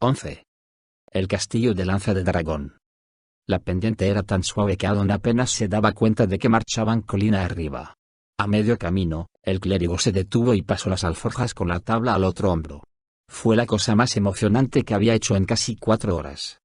11. El castillo de Lanza de Dragón. La pendiente era tan suave que Adon apenas se daba cuenta de que marchaban colina arriba. A medio camino, el clérigo se detuvo y pasó las alforjas con la tabla al otro hombro. Fue la cosa más emocionante que había hecho en casi 4 horas.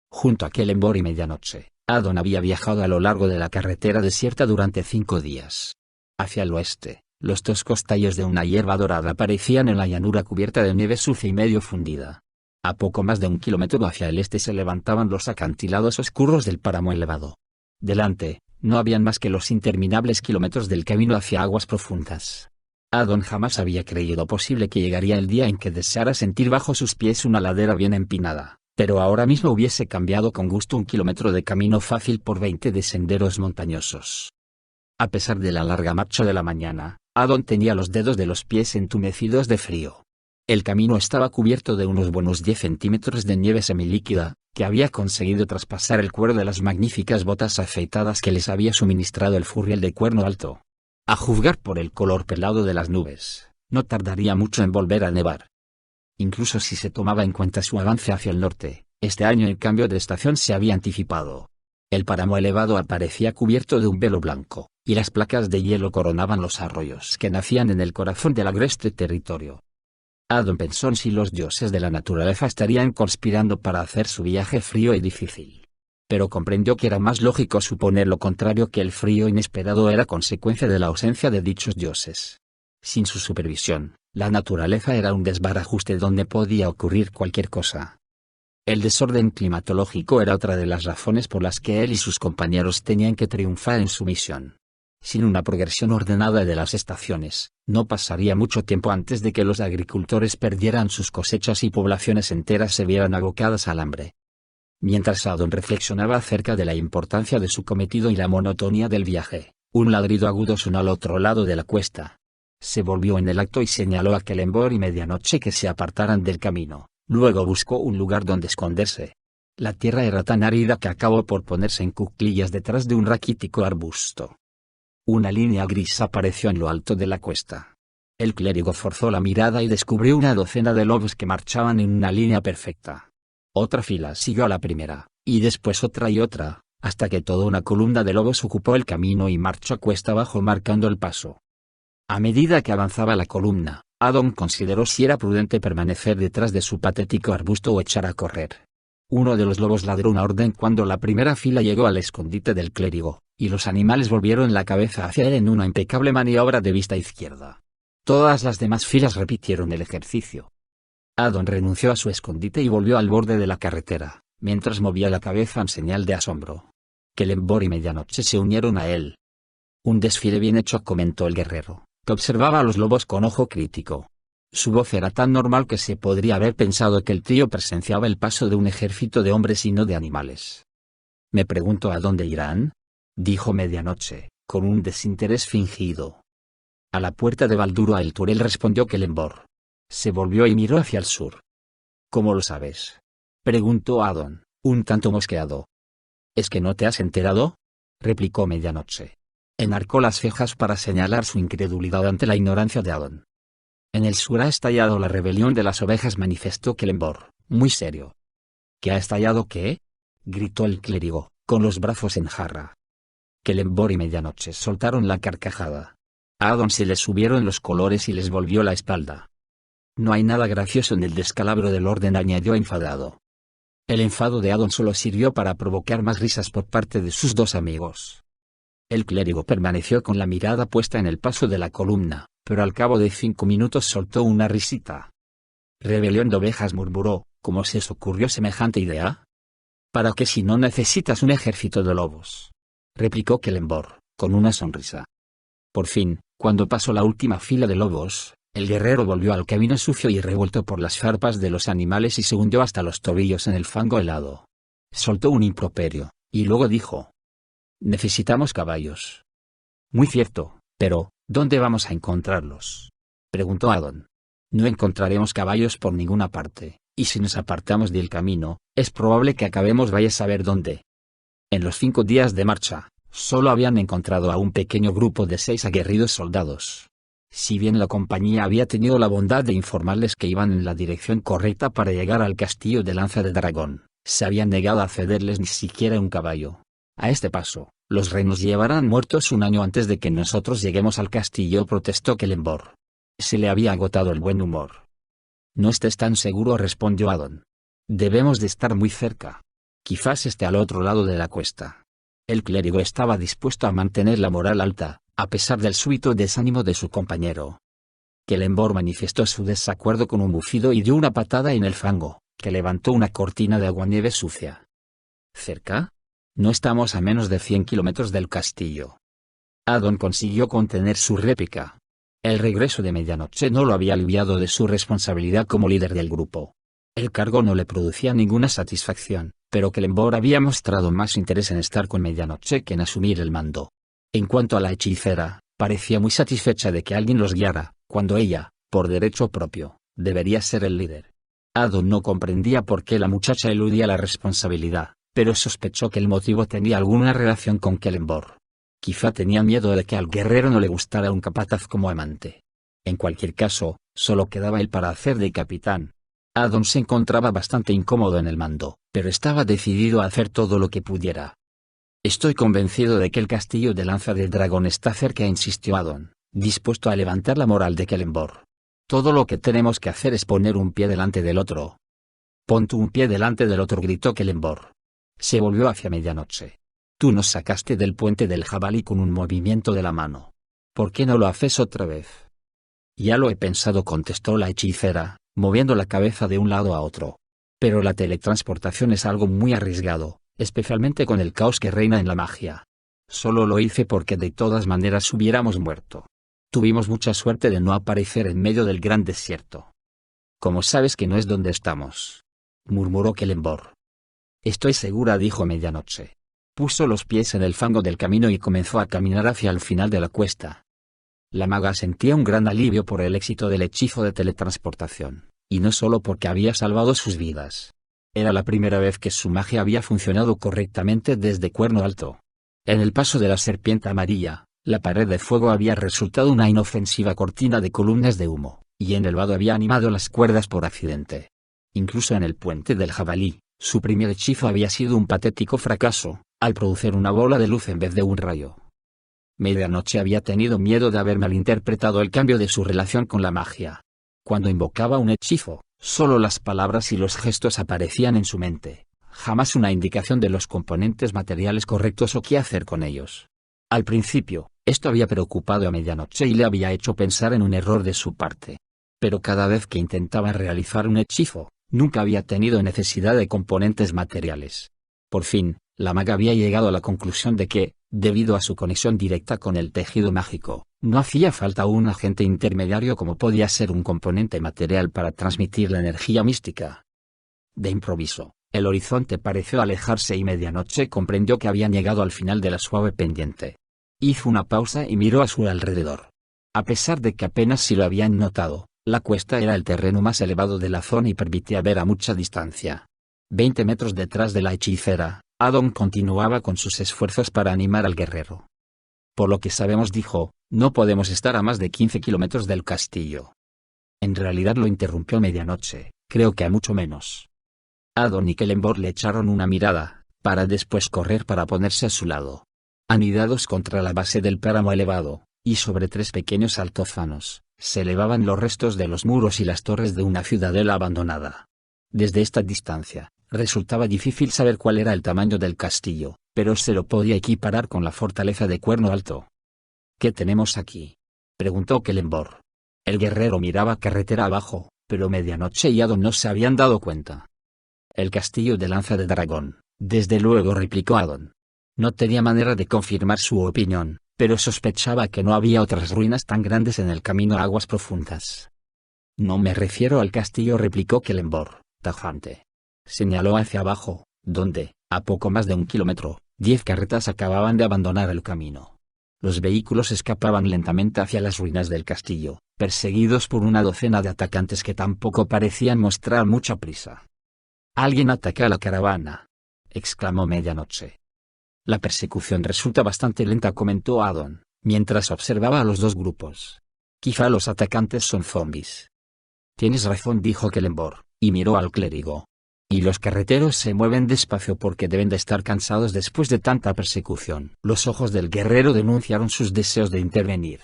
Junto a Kelemvor y medianoche, Adon había viajado a lo largo de la carretera desierta durante 5 días. Hacia el oeste, los toscos tallos de una hierba dorada aparecían en la llanura cubierta de nieve sucia y medio fundida. A poco más de 1 kilómetro hacia el este se levantaban los acantilados oscuros del páramo elevado. Delante, no habían más que los interminables kilómetros del camino hacia aguas profundas. Adon jamás había creído posible que llegaría el día en que deseara sentir bajo sus pies una ladera bien empinada, pero ahora mismo hubiese cambiado con gusto 1 kilómetro de camino fácil por 20 de senderos montañosos. A pesar de la larga marcha de la mañana, Adon tenía los dedos de los pies entumecidos de frío. El camino estaba cubierto de unos buenos 10 centímetros de nieve semilíquida, que había conseguido traspasar el cuero de las magníficas botas afeitadas que les había suministrado el furriel de Cuerno Alto. A juzgar por el color pelado de las nubes, no tardaría mucho en volver a nevar. Incluso si se tomaba en cuenta su avance hacia el norte, este año el cambio de estación se había anticipado. El páramo elevado aparecía cubierto de un velo blanco, y las placas de hielo coronaban los arroyos que nacían en el corazón del agreste territorio. Adon pensó en si los dioses de la naturaleza estarían conspirando para hacer su viaje frío y difícil. Pero comprendió que era más lógico suponer lo contrario, que el frío inesperado era consecuencia de la ausencia de dichos dioses. Sin su supervisión, la naturaleza era un desbarajuste donde podía ocurrir cualquier cosa. El desorden climatológico era otra de las razones por las que él y sus compañeros tenían que triunfar en su misión. Sin una progresión ordenada de las estaciones, no pasaría mucho tiempo antes de que los agricultores perdieran sus cosechas y poblaciones enteras se vieran abocadas al hambre. Mientras Adon reflexionaba acerca de la importancia de su cometido y la monotonía del viaje, un ladrido agudo sonó al otro lado de la cuesta. Se volvió en el acto y señaló a Kelemvor y medianoche que se apartaran del camino, luego buscó un lugar donde esconderse. La tierra era tan árida que acabó por ponerse en cuclillas detrás de un raquítico arbusto. Una línea gris apareció en lo alto de la cuesta. El clérigo forzó la mirada y descubrió una docena de lobos que marchaban en una línea perfecta. Otra fila siguió a la primera, y después otra y otra, hasta que toda una columna de lobos ocupó el camino y marchó cuesta abajo marcando el paso. A medida que avanzaba la columna, Adon consideró si era prudente permanecer detrás de su patético arbusto o echar a correr. Uno de los lobos ladró una orden cuando la primera fila llegó al escondite del clérigo, y los animales volvieron la cabeza hacia él en una impecable maniobra de vista izquierda. Todas las demás filas repitieron el ejercicio. Adon renunció a su escondite y volvió al borde de la carretera, mientras movía la cabeza en señal de asombro. Kelemvor y medianoche se unieron a él. Un desfile bien hecho, comentó el guerrero, que observaba a los lobos con ojo crítico. Su voz era tan normal que se podría haber pensado que el trío presenciaba el paso de un ejército de hombres y no de animales. Me pregunto a dónde irán, dijo medianoche, con un desinterés fingido. A la puerta de Balduro el Turel, respondió Kelemvor. Se volvió y miró hacia el sur. ¿Cómo lo sabes?, preguntó Adon, un tanto mosqueado. ¿Es que no te has enterado?, replicó medianoche. Enarcó las cejas para señalar su incredulidad ante la ignorancia de Adon. En el sur ha estallado la rebelión de las ovejas, manifestó Kelemvor, muy serio. ¿Qué ha estallado qué?, gritó el clérigo, con los brazos en jarra. Kelemvor y medianoche soltaron la carcajada. A Adon se le subieron los colores y les volvió la espalda. No hay nada gracioso en el descalabro del orden, añadió enfadado. El enfado de Adon solo sirvió para provocar más risas por parte de sus dos amigos. El clérigo permaneció con la mirada puesta en el paso de la columna, pero al cabo de 5 minutos soltó una risita. Rebelión de ovejas, murmuró, ¿cómo se os ocurrió semejante idea? ¿Para qué si no necesitas un ejército de lobos?, replicó Kelemvor, con una sonrisa. Por fin, cuando pasó la última fila de lobos, el guerrero volvió al camino sucio y revuelto por las farpas de los animales y se hundió hasta los tobillos en el fango helado. Soltó un improperio, y luego dijo: necesitamos caballos. Muy cierto, pero ¿dónde vamos a encontrarlos?, preguntó Adon. No encontraremos caballos por ninguna parte, y si nos apartamos del camino, es probable que acabemos vaya a saber dónde. En los 5 días de marcha, solo habían encontrado a un pequeño grupo de 6 aguerridos soldados. Si bien la compañía había tenido la bondad de informarles que iban en la dirección correcta para llegar al castillo de Lanza de Dragón, se habían negado a cederles ni siquiera un caballo. A este paso, los rey nos llevarán muertos un año antes de que nosotros lleguemos al castillo, protestó Kellenborg. Se le había agotado el buen humor. No estés tan seguro, respondió Adon. Debemos de estar muy cerca. Quizás esté al otro lado de la cuesta. El clérigo estaba dispuesto a mantener la moral alta, a pesar del súbito desánimo de su compañero. Kellenborg manifestó su desacuerdo con un bufido y dio una patada en el fango, que levantó una cortina de aguanieve sucia. ¿Cerca? No estamos a menos de 100 kilómetros del castillo. Adon consiguió contener su réplica. El regreso de medianoche no lo había aliviado de su responsabilidad como líder del grupo. El cargo no le producía ninguna satisfacción, pero Kellenborg había mostrado más interés en estar con medianoche que en asumir el mando. En cuanto a la hechicera, parecía muy satisfecha de que alguien los guiara, cuando ella, por derecho propio, debería ser el líder. Adon no comprendía por qué la muchacha eludía la responsabilidad, pero sospechó que el motivo tenía alguna relación con Kellenborg. Quizá tenía miedo de que al guerrero no le gustara un capataz como amante. En cualquier caso, solo quedaba él para hacer de capitán. Adon se encontraba bastante incómodo en el mando, pero estaba decidido a hacer todo lo que pudiera. Estoy convencido de que el castillo de Lanza del Dragón está cerca, insistió Adon, dispuesto a levantar la moral de Kellenborg. Todo lo que tenemos que hacer es poner un pie delante del otro. Pon tú un pie delante del otro, gritó Kellenborg. Se volvió hacia medianoche. Tú nos sacaste del puente del jabalí con un movimiento de la mano. ¿Por qué no lo haces otra vez? Ya lo he pensado, contestó la hechicera, moviendo la cabeza de un lado a otro. Pero la teletransportación es algo muy arriesgado, especialmente con el caos que reina en la magia. Solo lo hice porque de todas maneras hubiéramos muerto. Tuvimos mucha suerte de no aparecer en medio del gran desierto. ¿Cómo sabes que no es donde estamos?, murmuró Kellenborg. Estoy segura, dijo medianoche. Puso los pies en el fango del camino y comenzó a caminar hacia el final de la cuesta. La maga sentía un gran alivio por el éxito del hechizo de teletransportación, y no solo porque había salvado sus vidas. Era la primera vez que su magia había funcionado correctamente desde Cuerno Alto. En el paso de la serpiente amarilla, la pared de fuego había resultado una inofensiva cortina de columnas de humo, y en el vado había animado las cuerdas por accidente. Incluso en el puente del jabalí, su primer hechizo había sido un patético fracaso, al producir una bola de luz en vez de un rayo. Medianoche había tenido miedo de haber malinterpretado el cambio de su relación con la magia. Cuando invocaba un hechizo, solo las palabras y los gestos aparecían en su mente, jamás una indicación de los componentes materiales correctos o qué hacer con ellos. Al principio, esto había preocupado a medianoche y le había hecho pensar en un error de su parte. Pero cada vez que intentaba realizar un hechizo, nunca había tenido necesidad de componentes materiales. Por fin, la maga había llegado a la conclusión de que, debido a su conexión directa con el tejido mágico, no hacía falta un agente intermediario como podía ser un componente material para transmitir la energía mística. De improviso, el horizonte pareció alejarse y medianoche comprendió que habían llegado al final de la suave pendiente. Hizo una pausa y miró a su alrededor. A pesar de que apenas si lo habían notado, la cuesta era el terreno más elevado de la zona y permitía ver a mucha distancia. 20 metros detrás de la hechicera, Adon continuaba con sus esfuerzos para animar al guerrero. Por lo que sabemos, dijo, no podemos estar a más de 15 kilómetros del castillo. En realidad, lo interrumpió medianoche, creo que a mucho menos. Adon y Kellenborg le echaron una mirada, para después correr para ponerse a su lado. Anidados contra la base del páramo elevado, y sobre 3 pequeños altozanos, se elevaban los restos de los muros y las torres de una ciudadela abandonada. Desde esta distancia, resultaba difícil saber cuál era el tamaño del castillo, pero se lo podía equiparar con la fortaleza de Cuerno Alto. ¿Qué tenemos aquí?, preguntó Kellenborg. El guerrero miraba carretera abajo, pero medianoche y Adon no se habían dado cuenta. El castillo de Lanza de Dragón, desde luego, replicó Adon. No tenía manera de confirmar su opinión, pero sospechaba que no había otras ruinas tan grandes en el camino a aguas profundas. No me refiero al castillo, replicó Kellenborg, tajante. Señaló hacia abajo, donde, a poco más de 1 kilómetro, 10 carretas acababan de abandonar el camino. Los vehículos escapaban lentamente hacia las ruinas del castillo, perseguidos por una docena de atacantes que tampoco parecían mostrar mucha prisa. «Alguien ataca a la caravana», exclamó medianoche. «La persecución resulta bastante lenta», comentó Adon, mientras observaba a los dos grupos. Quizá los atacantes son zombies. Tienes razón, dijo Kellenborg, y miró al clérigo. Y los carreteros se mueven despacio porque deben de estar cansados después de tanta persecución. Los ojos del guerrero denunciaron sus deseos de intervenir.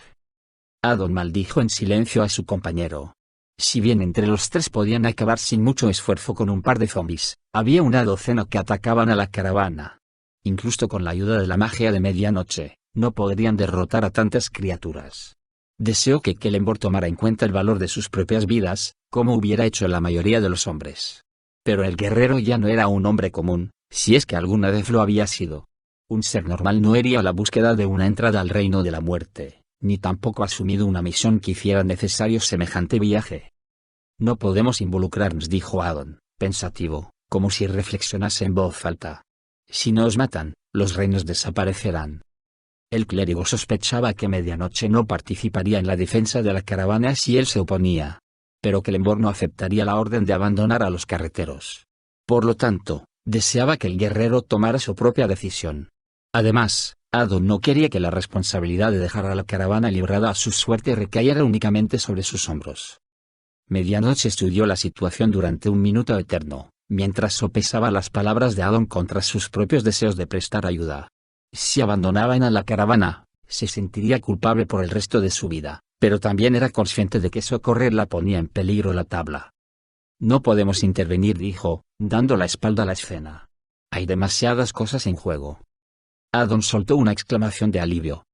Addon maldijo en silencio a su compañero. Si bien entre los tres podían acabar sin mucho esfuerzo con un par de zombies, había una docena que atacaban a la caravana. Incluso con la ayuda de la magia de medianoche, no podrían derrotar a tantas criaturas. Deseó que Kellenborg tomara en cuenta el valor de sus propias vidas, como hubiera hecho la mayoría de los hombres. Pero el guerrero ya no era un hombre común, si es que alguna vez lo había sido. Un ser normal no iría a la búsqueda de una entrada al reino de la muerte, ni tampoco ha asumido una misión que hiciera necesario semejante viaje. No podemos involucrarnos, dijo Addon, pensativo, como si reflexionase en voz alta. Si nos matan, los reinos desaparecerán. El clérigo sospechaba que Medianoche no participaría en la defensa de la caravana si él se oponía. Pero Kellenborg no aceptaría la orden de abandonar a los carreteros. Por lo tanto, deseaba que el guerrero tomara su propia decisión. Además, Addon no quería que la responsabilidad de dejar a la caravana librada a su suerte recayera únicamente sobre sus hombros. Medianoche estudió la situación durante un minuto eterno, mientras sopesaba las palabras de Addon contra sus propios deseos de prestar ayuda. Si abandonaban a la caravana, se sentiría culpable por el resto de su vida, pero también era consciente de que socorrerla ponía en peligro la tabla. No podemos intervenir, dijo, dando la espalda a la escena. Hay demasiadas cosas en juego. Addon soltó una exclamación de alivio.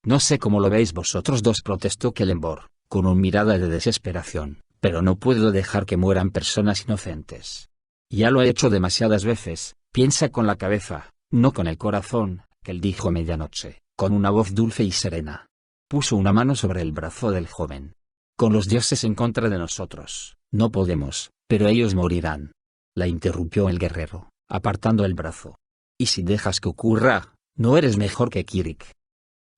No sé cómo lo veis vosotros dos, protestó Kellenborg, con una mirada de desesperación, pero no puedo dejar que mueran personas inocentes. Ya lo he hecho demasiadas veces, piensa con la cabeza, no con el corazón, que él dijo Medianoche, con una voz dulce y serena. Puso una mano sobre el brazo del joven. Con los dioses en contra de nosotros, no podemos, pero ellos morirán. La interrumpió el guerrero, apartando el brazo. Y si dejas que ocurra, no eres mejor que Kirik.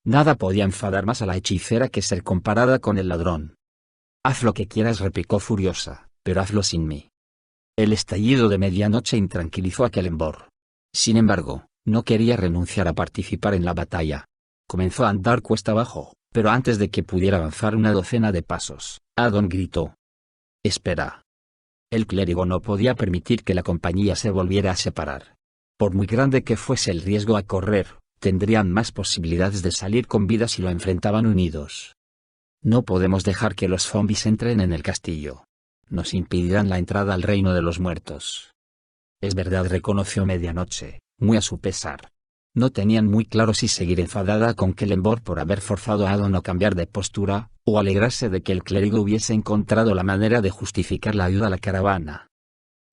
Nada podía enfadar más a la hechicera que ser comparada con el ladrón. Haz lo que quieras, replicó furiosa, pero hazlo sin mí. El estallido de Medianoche intranquilizó a Kellenborg. Sin embargo, no quería renunciar a participar en la batalla. Comenzó a andar cuesta abajo, pero antes de que pudiera avanzar una docena de pasos, Addon gritó. «¡Espera!». El clérigo no podía permitir que la compañía se volviera a separar. Por muy grande que fuese el riesgo a correr, tendrían más posibilidades de salir con vida si lo enfrentaban unidos. No podemos dejar que los zombies entren en el castillo. Nos impedirán la entrada al reino de los muertos. Es verdad, reconoció Medianoche, muy a su pesar. No tenían muy claro si seguir enfadada con Kellenborg por haber forzado a Addon a cambiar de postura, o alegrarse de que el clérigo hubiese encontrado la manera de justificar la ayuda a la caravana.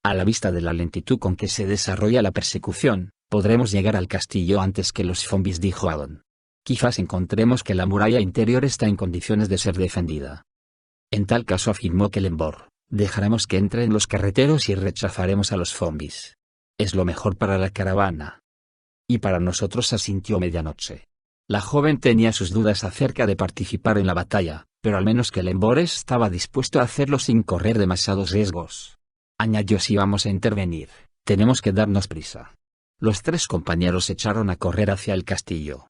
A la vista de la lentitud con que se desarrolla la persecución, podremos llegar al castillo antes que los zombies, dijo Addon. Quizás encontremos que la muralla interior está en condiciones de ser defendida. En tal caso, afirmó Kellenborg, dejaremos que entren los carreteros y rechazaremos a los zombies. Es lo mejor para la caravana. Y para nosotros, asintió Medianoche. La joven tenía sus dudas acerca de participar en la batalla, pero al menos Kellenborg estaba dispuesto a hacerlo sin correr demasiados riesgos. Añadió: si vamos a intervenir, tenemos que darnos prisa. Los tres compañeros echaron a correr hacia el castillo.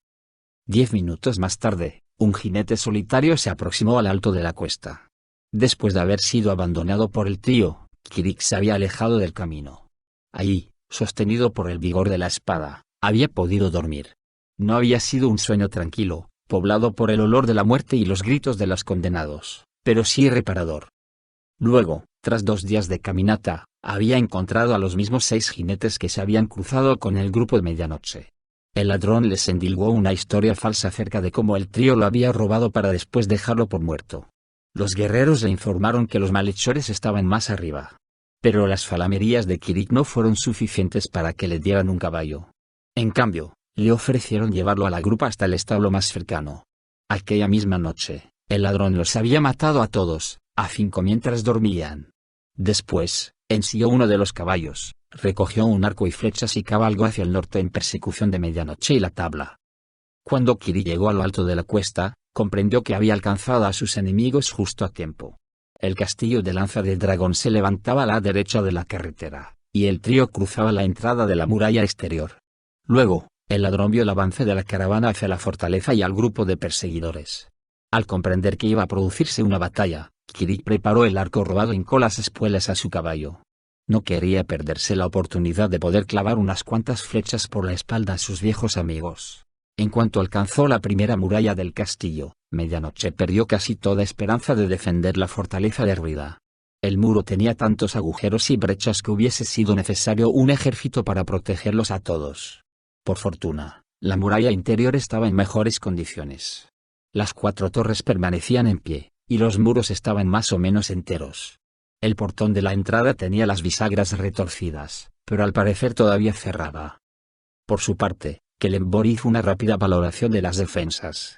10 minutos más tarde, un jinete solitario se aproximó al alto de la cuesta. Después de haber sido abandonado por el trío, Kirik se había alejado del camino. Allí, sostenido por el vigor de la espada, había podido dormir. No había sido un sueño tranquilo, poblado por el olor de la muerte y los gritos de los condenados, pero sí reparador. Luego, tras 2 días de caminata, había encontrado a los mismos 6 jinetes que se habían cruzado con el grupo de Medianoche. El ladrón les endilgó una historia falsa acerca de cómo el trío lo había robado para después dejarlo por muerto. Los guerreros le informaron que los malhechores estaban más arriba. Pero las falamerías de Kirik no fueron suficientes para que le dieran un caballo. En cambio, le ofrecieron llevarlo a la grupa hasta el establo más cercano. Aquella misma noche, el ladrón los había matado a todos, a 5 mientras dormían. Después, ensilló uno de los caballos, recogió un arco y flechas y cabalgó hacia el norte en persecución de Medianoche y la tabla. Cuando Kirik llegó a lo alto de la cuesta, comprendió que había alcanzado a sus enemigos justo a tiempo. El castillo de Lanza de Dragón se levantaba a la derecha de la carretera, y el trío cruzaba la entrada de la muralla exterior. Luego, el ladrón vio el avance de la caravana hacia la fortaleza y al grupo de perseguidores. Al comprender que iba a producirse una batalla, Kirik preparó el arco robado e hincó las espuelas a su caballo. No quería perderse la oportunidad de poder clavar unas cuantas flechas por la espalda a sus viejos amigos. En cuanto alcanzó la primera muralla del castillo, Medianoche perdió casi toda esperanza de defender la fortaleza derruida. El muro tenía tantos agujeros y brechas que hubiese sido necesario un ejército para protegerlos a todos. Por fortuna, la muralla interior estaba en mejores condiciones. Las 4 torres permanecían en pie, y los muros estaban más o menos enteros. El portón de la entrada tenía las bisagras retorcidas, pero al parecer todavía cerrada. Por su parte, Kelenborg hizo una rápida valoración de las defensas.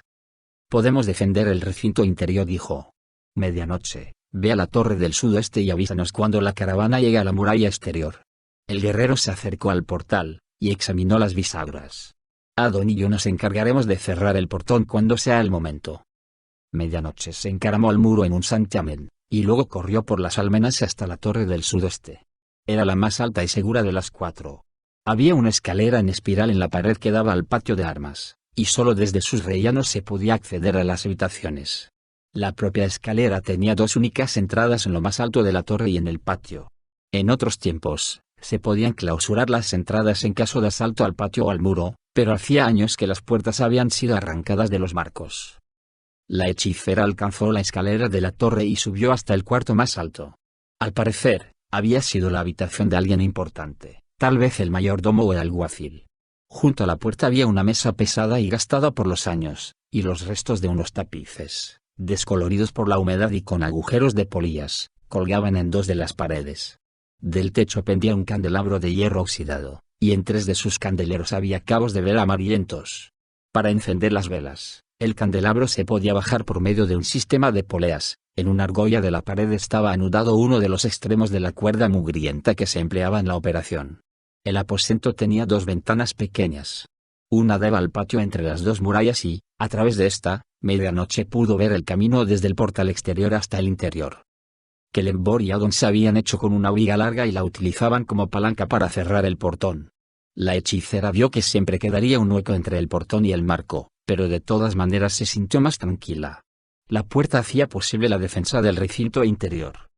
«Podemos defender el recinto interior», dijo. «Medianoche, ve a la torre del sudoeste y avísanos cuando la caravana llegue a la muralla exterior». El guerrero se acercó al portal, y examinó las bisagras. «Adon y yo nos encargaremos de cerrar el portón cuando sea el momento». Medianoche se encaramó al muro en un santiamén, y luego corrió por las almenas hasta la torre del sudoeste. Era la más alta y segura de las 4. Había una escalera en espiral en la pared que daba al patio de armas, y solo desde sus rellanos se podía acceder a las habitaciones. La propia escalera tenía 2 únicas entradas en lo más alto de la torre y en el patio. En otros tiempos, se podían clausurar las entradas en caso de asalto al patio o al muro, pero hacía años que las puertas habían sido arrancadas de los marcos. La hechicera alcanzó la escalera de la torre y subió hasta el cuarto más alto. Al parecer, había sido la habitación de alguien importante, tal vez el mayordomo o el alguacil. Junto a la puerta había una mesa pesada y gastada por los años, y los restos de unos tapices, descoloridos por la humedad y con agujeros de polillas, colgaban en 2 de las paredes. Del techo pendía un candelabro de hierro oxidado, y en 3 de sus candeleros había cabos de vela amarillentos. Para encender las velas, el candelabro se podía bajar por medio de un sistema de poleas. En una argolla de la pared estaba anudado uno de los extremos de la cuerda mugrienta que se empleaba en la operación. El aposento tenía 2 ventanas pequeñas. Una daba al patio entre las 2 murallas y, a través de esta, Medianoche pudo ver el camino desde el portal exterior hasta el interior. Kelenborg y Adon se habían hecho con una viga larga y la utilizaban como palanca para cerrar el portón. La hechicera vio que siempre quedaría un hueco entre el portón y el marco, pero de todas maneras se sintió más tranquila. La puerta hacía posible la defensa del recinto interior.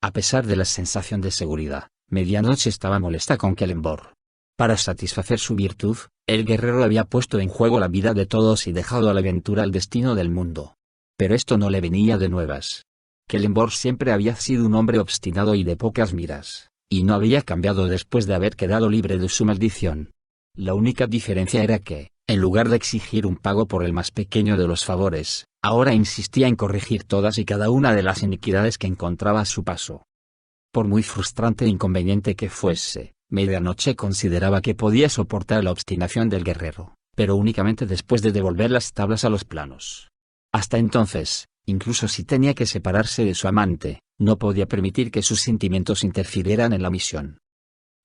A pesar de la sensación de seguridad, Medianoche estaba molesta con Kelenborg. Para satisfacer su virtud, el guerrero había puesto en juego la vida de todos y dejado a la aventura el destino del mundo. Pero esto no le venía de nuevas. Kelenborg siempre había sido un hombre obstinado y de pocas miras, y no había cambiado después de haber quedado libre de su maldición. La única diferencia era que, en lugar de exigir un pago por el más pequeño de los favores, ahora insistía en corregir todas y cada una de las iniquidades que encontraba a su paso. Por muy frustrante e inconveniente que fuese, Medianoche consideraba que podía soportar la obstinación del guerrero, pero únicamente después de devolver las tablas a los planos. Hasta entonces, incluso si tenía que separarse de su amante, no podía permitir que sus sentimientos interfirieran en la misión.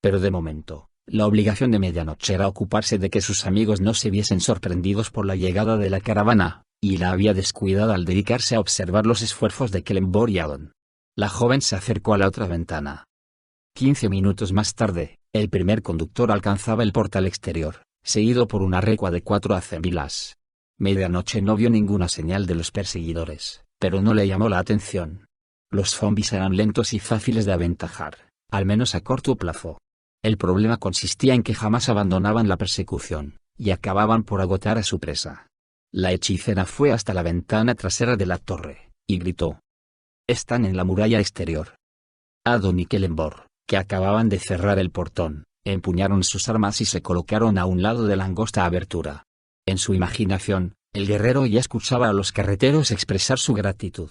Pero de momento, la obligación de Medianoche era ocuparse de que sus amigos no se viesen sorprendidos por la llegada de la caravana, y la había descuidado al dedicarse a observar los esfuerzos de Kelenborg y Adon. La joven se acercó a la otra ventana. 15 minutos más tarde, el primer conductor alcanzaba el portal exterior, seguido por una recua de 4 acebilas. Medianoche no vio ninguna señal de los perseguidores, pero no le llamó la atención. Los zombies eran lentos y fáciles de aventajar, al menos a corto plazo. El problema consistía en que jamás abandonaban la persecución, y acababan por agotar a su presa. La hechicera fue hasta la ventana trasera de la torre, y gritó: «Están en la muralla exterior». Adon y Kelenborg, que acababan de cerrar el portón, empuñaron sus armas y se colocaron a un lado de la angosta abertura. En su imaginación, el guerrero ya escuchaba a los carreteros expresar su gratitud.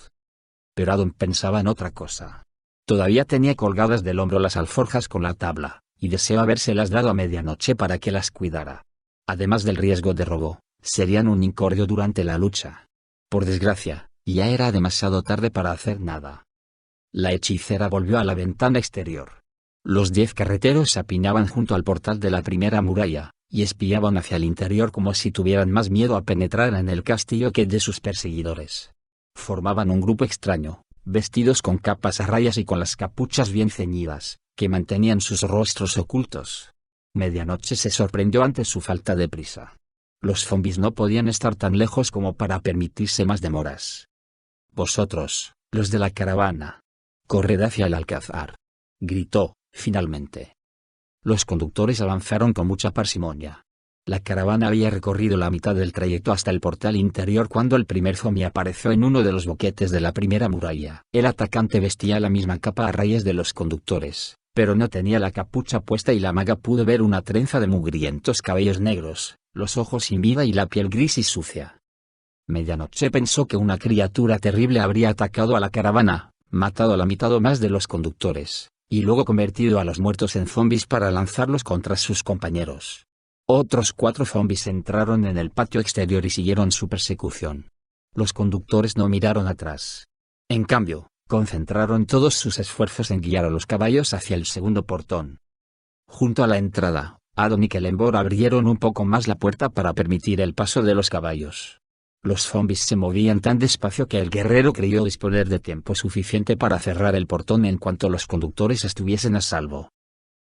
Pero Adon pensaba en otra cosa. Todavía tenía colgadas del hombro las alforjas con la tabla, y deseaba habérselas dado a Medianoche para que las cuidara. Además del riesgo de robo, serían un incordio durante la lucha. Por desgracia, ya era demasiado tarde para hacer nada. La hechicera volvió a la ventana exterior. Los 10 carreteros se apiñaban junto al portal de la primera muralla, y espiaban hacia el interior como si tuvieran más miedo a penetrar en el castillo que de sus perseguidores. Formaban un grupo extraño, vestidos con capas a rayas y con las capuchas bien ceñidas, que mantenían sus rostros ocultos. Medianoche se sorprendió ante su falta de prisa. Los zombies no podían estar tan lejos como para permitirse más demoras. Vosotros, los de la caravana, corred hacia el alcázar, gritó, finalmente. Los conductores avanzaron con mucha parsimonia. La caravana había recorrido la mitad del trayecto hasta el portal interior cuando el primer zombie apareció en uno de los boquetes de la primera muralla. El atacante vestía la misma capa a rayas de los conductores, pero no tenía la capucha puesta y la maga pudo ver una trenza de mugrientos cabellos negros, los ojos sin vida y la piel gris y sucia. Medianoche pensó que una criatura terrible habría atacado a la caravana, matado a la mitad o más de los conductores, y luego convertido a los muertos en zombies para lanzarlos contra sus compañeros. Otros 4 zombies entraron en el patio exterior y siguieron su persecución. Los conductores no miraron atrás. En cambio, concentraron todos sus esfuerzos en guiar a los caballos hacia el segundo portón. Junto a la entrada, Addon y Kellenborg abrieron un poco más la puerta para permitir el paso de los caballos. Los zombies se movían tan despacio que el guerrero creyó disponer de tiempo suficiente para cerrar el portón en cuanto los conductores estuviesen a salvo.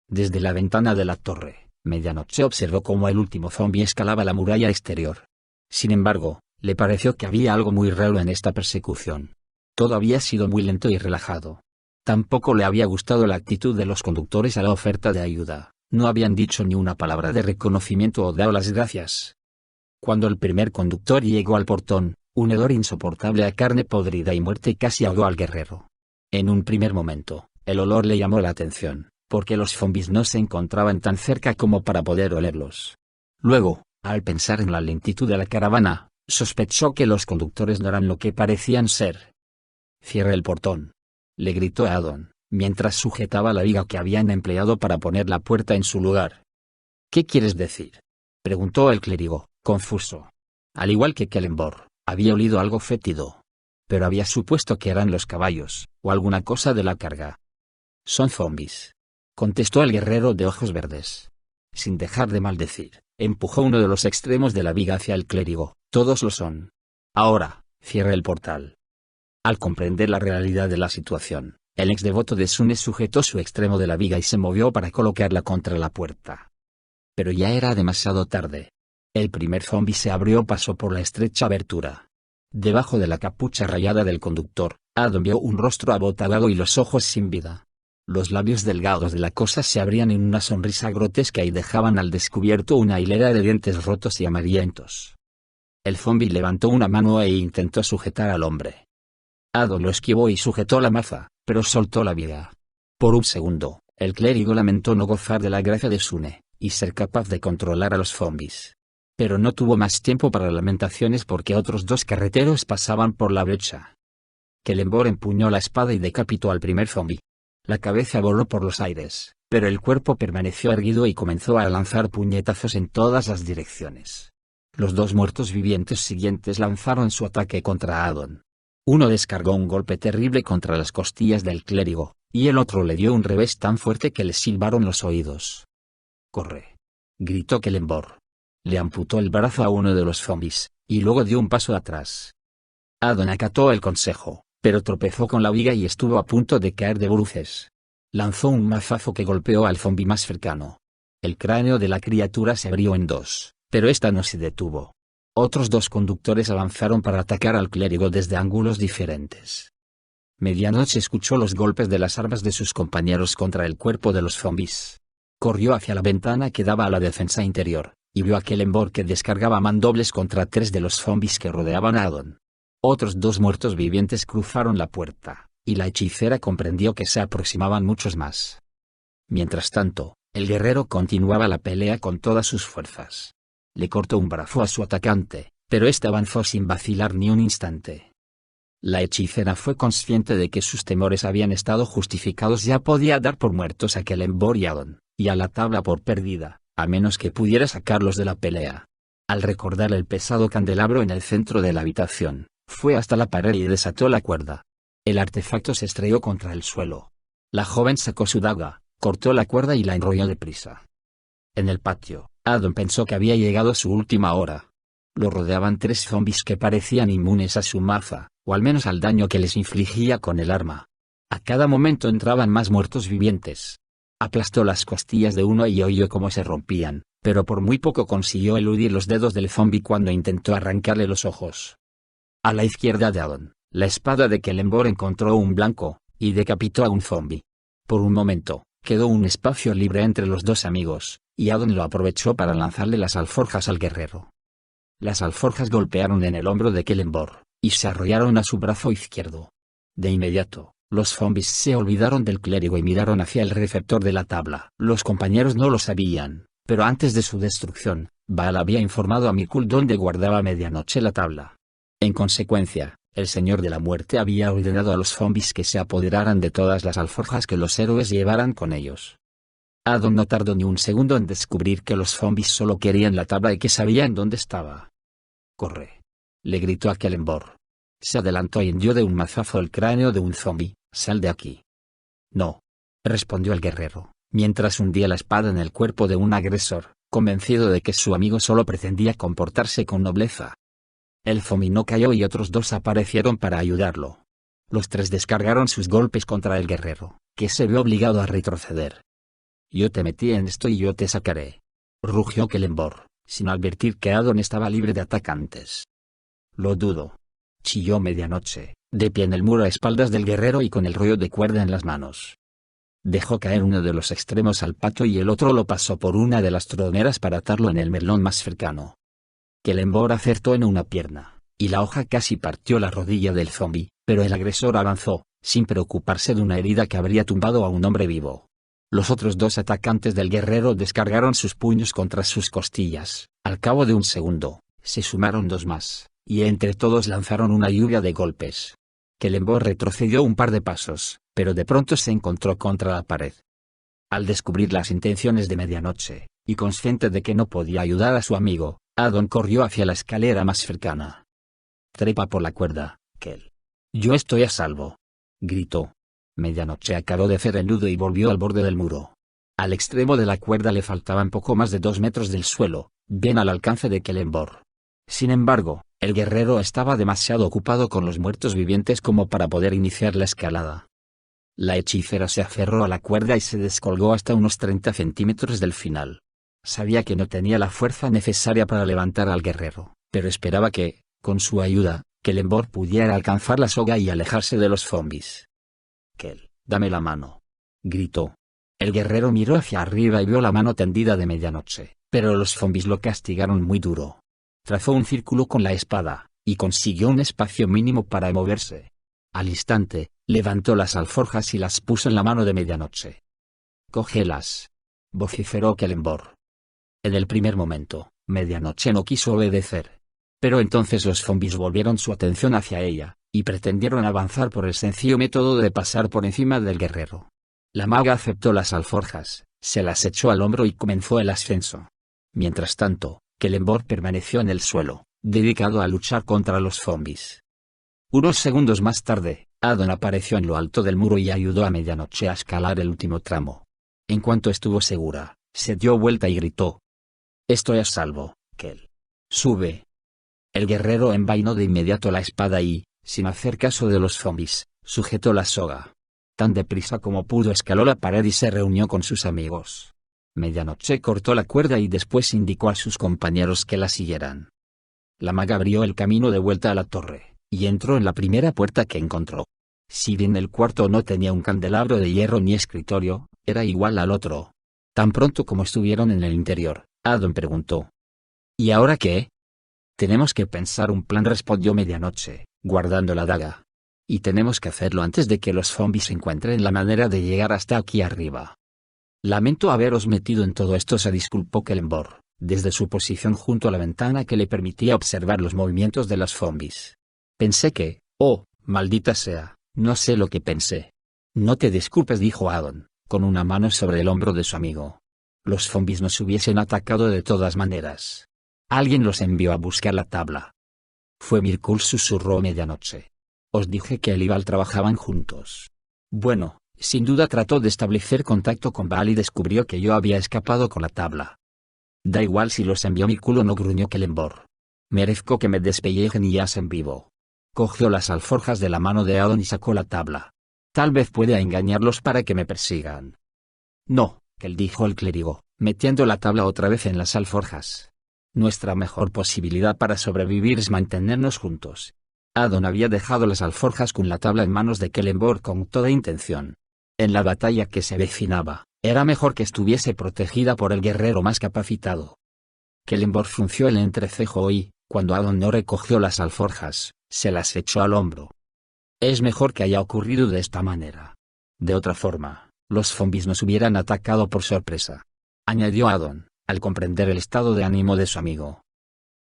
Desde la ventana de la torre, Medianoche observó cómo el último zombie escalaba la muralla exterior. Sin embargo, le pareció que había algo muy raro en esta persecución. Todo había sido muy lento y relajado. Tampoco le había gustado la actitud de los conductores a la oferta de ayuda. No habían dicho ni una palabra de reconocimiento o dado las gracias. Cuando el primer conductor llegó al portón, un hedor insoportable a carne podrida y muerte casi ahogó al guerrero. En un primer momento, el olor le llamó la atención, porque los zombies no se encontraban tan cerca como para poder olerlos. Luego, al pensar en la lentitud de la caravana, sospechó que los conductores no eran lo que parecían ser. «Cierra el portón», le gritó a Addon, mientras sujetaba la viga que habían empleado para poner la puerta en su lugar. «¿Qué quieres decir?», preguntó el clérigo, confuso. Al igual que Kellenborg, había olido algo fétido. Pero había supuesto que eran los caballos, o alguna cosa de la carga. «Son zombies», contestó el guerrero de ojos verdes. Sin dejar de maldecir, empujó uno de los extremos de la viga hacia el clérigo. «Todos lo son. Ahora, cierra el portal». Al comprender la realidad de la situación, el ex devoto de Sune sujetó su extremo de la viga y se movió para colocarla contra la puerta. Pero ya era demasiado tarde. El primer zombi se abrió paso por la estrecha abertura. Debajo de la capucha rayada del conductor, Addon vio un rostro abotagado y los ojos sin vida. Los labios delgados de la cosa se abrían en una sonrisa grotesca y dejaban al descubierto una hilera de dientes rotos y amarillentos. El zombi levantó una mano e intentó sujetar al hombre. Addon lo esquivó y sujetó la maza, pero soltó la viga. Por un segundo, el clérigo lamentó no gozar de la gracia de Sune, y ser capaz de controlar a los zombies. Pero no tuvo más tiempo para lamentaciones porque otros 2 carreteros pasaban por la brecha. Kellenborg empuñó la espada y decapitó al primer zombi. La cabeza voló por los aires, pero el cuerpo permaneció erguido y comenzó a lanzar puñetazos en todas las direcciones. Los 2 muertos vivientes siguientes lanzaron su ataque contra Addon. Uno descargó un golpe terrible contra las costillas del clérigo, y el otro le dio un revés tan fuerte que le silbaron los oídos. «¡Corre!», gritó Kellenborg. Le amputó el brazo a uno de los zombies, y luego dio un paso atrás. Addon acató el consejo, pero tropezó con la viga y estuvo a punto de caer de bruces. Lanzó un mazazo que golpeó al zombi más cercano. El cráneo de la criatura se abrió en 2, pero esta no se detuvo. Otros 2 conductores avanzaron para atacar al clérigo desde ángulos diferentes. Medianoche escuchó los golpes de las armas de sus compañeros contra el cuerpo de los zombies. Corrió hacia la ventana que daba a la defensa interior, y vio a Kellenborg que descargaba mandobles contra 3 de los zombies que rodeaban a Addon. Otros 2 muertos vivientes cruzaron la puerta, y la hechicera comprendió que se aproximaban muchos más. Mientras tanto, el guerrero continuaba la pelea con todas sus fuerzas. Le cortó un brazo a su atacante, pero este avanzó sin vacilar ni un instante. La hechicera fue consciente de que sus temores habían estado justificados. Ya podía dar por muertos a Kellenborg y Addon, y a la tabla por perdida, a menos que pudiera sacarlos de la pelea. Al recordar el pesado candelabro en el centro de la habitación, fue hasta la pared y desató la cuerda. El artefacto se estrelló contra el suelo. La joven sacó su daga, cortó la cuerda y la enrolló deprisa. En el patio, Addon pensó que había llegado su última hora. Lo rodeaban 3 zombies que parecían inmunes a su maza, o al menos al daño que les infligía con el arma. A cada momento entraban más muertos vivientes. Aplastó las costillas de uno y oyó cómo se rompían, pero por muy poco consiguió eludir los dedos del zombi cuando intentó arrancarle los ojos. A la izquierda de Addon, la espada de Celeborn encontró un blanco, y decapitó a un zombi. Por un momento, quedó un espacio libre entre los dos amigos, y Addon lo aprovechó para lanzarle las alforjas al guerrero. Las alforjas golpearon en el hombro de Celeborn, y se arrollaron a su brazo izquierdo. De inmediato, los zombis se olvidaron del clérigo y miraron hacia el receptor de la tabla. Los compañeros no lo sabían, pero antes de su destrucción, Baal había informado a Mikul dónde guardaba a medianoche la tabla. En consecuencia, el Señor de la Muerte había ordenado a los zombis que se apoderaran de todas las alforjas que los héroes llevaran con ellos. Addon no tardó ni un segundo en descubrir que los zombis solo querían la tabla y que sabían dónde estaba. «¡Corre!», le gritó a Celeborn. Se adelantó y hendió de un mazazo el cráneo de un zombi. «¡Sal de aquí!». «No», respondió el guerrero, mientras hundía la espada en el cuerpo de un agresor, convencido de que su amigo solo pretendía comportarse con nobleza. El zombi no cayó y otros dos aparecieron para ayudarlo. Los tres descargaron sus golpes contra el guerrero, que se vio obligado a retroceder. «Yo te metí en esto y yo te sacaré», rugió Celeborn, sin advertir que Addon estaba libre de atacantes. «Lo dudo», chilló Medianoche, de pie en el muro a espaldas del guerrero y con el rollo de cuerda en las manos. Dejó caer uno de los extremos al pato y el otro lo pasó por una de las troneras para atarlo en el melón más cercano. Celeborn acertó en una pierna, y la hoja casi partió la rodilla del zombi, pero el agresor avanzó, sin preocuparse de una herida que habría tumbado a un hombre vivo. Los otros dos atacantes del guerrero descargaron sus puños contra sus costillas. Al cabo de un segundo, se sumaron dos más, y entre todos lanzaron una lluvia de golpes. Celeborn retrocedió un par de pasos, pero de pronto se encontró contra la pared. Al descubrir las intenciones de Medianoche, y consciente de que no podía ayudar a su amigo, Addon corrió hacia la escalera más cercana. «Trepa por la cuerda, Kel. Yo estoy a salvo», gritó. Medianoche acabó de hacer el nudo y volvió al borde del muro. Al extremo de la cuerda le faltaban poco más de 2 metros del suelo, bien al alcance de Celeborn. Sin embargo, el guerrero estaba demasiado ocupado con los muertos vivientes como para poder iniciar la escalada. La hechicera se aferró a la cuerda y se descolgó hasta unos 30 centímetros del final. Sabía que no tenía la fuerza necesaria para levantar al guerrero, pero esperaba que, con su ayuda, Celeborn pudiera alcanzar la soga y alejarse de los zombis. «Kel, dame la mano», gritó. El guerrero miró hacia arriba y vio la mano tendida de Medianoche, pero los zombis lo castigaron muy duro. Trazó un círculo con la espada, y consiguió un espacio mínimo para moverse. Al instante, levantó las alforjas y las puso en la mano de Medianoche. «Cógelas», vociferó Celeborn. En el primer momento, Medianoche no quiso obedecer. Pero entonces los zombis volvieron su atención hacia ella, y pretendieron avanzar por el sencillo método de pasar por encima del guerrero. La maga aceptó las alforjas, se las echó al hombro y comenzó el ascenso. Mientras tanto, Celeborn permaneció en el suelo, dedicado a luchar contra los zombis. Unos segundos más tarde, Addon apareció en lo alto del muro y ayudó a Medianoche a escalar el último tramo. En cuanto estuvo segura, se dio vuelta y gritó: «Estoy a salvo, Kel. Sube». El guerrero envainó de inmediato la espada y, sin hacer caso de los zombis, sujetó la soga. Tan deprisa como pudo escaló la pared y se reunió con sus amigos. Medianoche cortó la cuerda y después indicó a sus compañeros que la siguieran. La maga abrió el camino de vuelta a la torre, y entró en la primera puerta que encontró. Si bien el cuarto no tenía un candelabro de hierro ni escritorio, era igual al otro. Tan pronto como estuvieron en el interior, Addon preguntó: «¿Y ahora qué?». «Tenemos que pensar un plan», respondió Medianoche, guardando la daga. «Y tenemos que hacerlo antes de que los zombis encuentren la manera de llegar hasta aquí arriba». «Lamento haberos metido en todo esto», se disculpó Celeborn, desde su posición junto a la ventana que le permitía observar los movimientos de los zombis. «Pensé que, oh, maldita sea, no sé lo que pensé». «No te disculpes», dijo Addon, con una mano sobre el hombro de su amigo. «Los zombis nos hubiesen atacado de todas maneras. Alguien los envió a buscar la tabla». «Fue Mirkul», susurró Medianoche. «Os dije que Elibal trabajaban juntos». «Bueno, sin duda trató de establecer contacto con Baal y descubrió que yo había escapado con la tabla». «Da igual si los envió Mirkul o no», gruñó Celeborn. «Merezco que me despellejen y asen vivo». Cogió las alforjas de la mano de Addon y sacó la tabla. «Tal vez pueda engañarlos para que me persigan». No, que dijo el clérigo, metiendo la tabla otra vez en las alforjas. Nuestra mejor posibilidad para sobrevivir es mantenernos juntos. Addon había dejado las alforjas con la tabla en manos de Kelenborg con toda intención. En la batalla que se avecinaba, era mejor que estuviese protegida por el guerrero más capacitado. Kelenborg frunció el entrecejo y, cuando Addon no recogió las alforjas, se las echó al hombro. Es mejor que haya ocurrido de esta manera. De otra forma, los zombies nos hubieran atacado por sorpresa. Añadió Addon, al comprender el estado de ánimo de su amigo.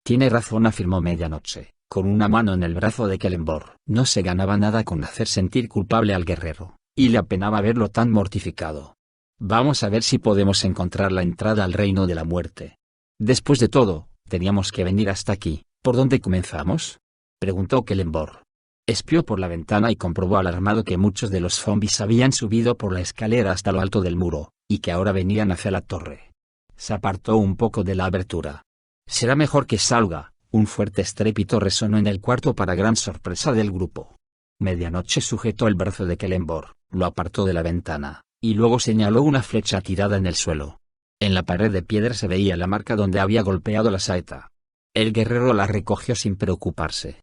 Tiene razón, afirmó Medianoche, con una mano en el brazo de Kelenborg. No se ganaba nada con hacer sentir culpable al guerrero, y le apenaba verlo tan mortificado. Vamos a ver si podemos encontrar la entrada al reino de la muerte. Después de todo, teníamos que venir hasta aquí. ¿Por dónde comenzamos?, preguntó Kelenborg. Espió por la ventana y comprobó alarmado que muchos de los zombies habían subido por la escalera hasta lo alto del muro, y que ahora venían hacia la torre. Se apartó un poco de la abertura. Será mejor que salga. Un fuerte estrépito resonó en el cuarto para gran sorpresa del grupo. Medianoche sujetó el brazo de Kelenborg, lo apartó de la ventana, y luego señaló una flecha tirada en el suelo. En la pared de piedra se veía la marca donde había golpeado la saeta. El guerrero la recogió sin preocuparse.